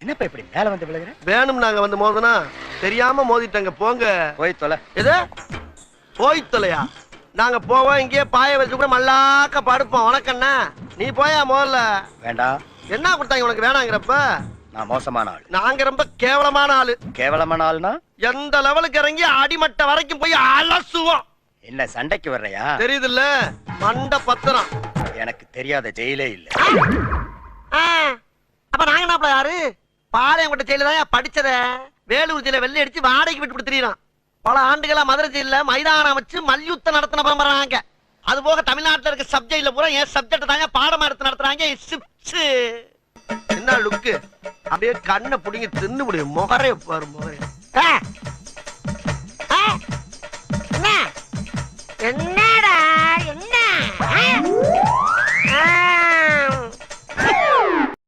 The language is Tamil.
என்னப்பா இப்படி மேல வந்து விழுகிற? வேணும் நாங்க வந்து மோதனா தெரியாம மோதிட்டங்க. போங்க போய் தொலை. எது போய் தொலையா? நாங்க போவோம், இங்கேயே பாய வச்சு கூட மல்லாக்க படுப்போம். உனக்கண்ணா நீ போயா முதல்ல. வேண்டாம். என்ன கொடுத்தாங்க உனக்கு வேணாங்கிறப்ப? நான் மோசமான ஆள். நாங்க ரொம்ப கேவலமான ஆளு. கேவலமான ஆள்னா எந்த லெவலுக்கு இறங்கி அடிமட்ட வரைக்கும் போய் அலசுவோம். என்ன சண்டைக்கு வர்றையா? தெரியுதுல்ல, மண்ட பத்திரம். எனக்கு தெரியாத ஜெயிலே இல்ல. அப்ப நாங்க என்ன யாரு? பாளையங்கோட்டை ஜெயில தான் படிச்சத. வேலூர் ஜெயில வெள்ளை அடிச்சு வாடகைக்கு விட்டு கொடுத்துறான். பல ஆண்டுகளா மதுரை ஜெயில மைதானம் அமைச்சு மல்யுத்தம் நடத்தின பரம்பராங்க. அது போக தமிழ்நாட்டுல இருக்க சப்ஜெக்ட்ல பூரா என் சப்ஜெக்ட் தாங்க பாடமா எடுத்து நடத்துறாங்க. என்ன லுக்கு? அப்படியே கண்ணை புடிங்க தின்னு முடியும். முகரே பாரு முகரே.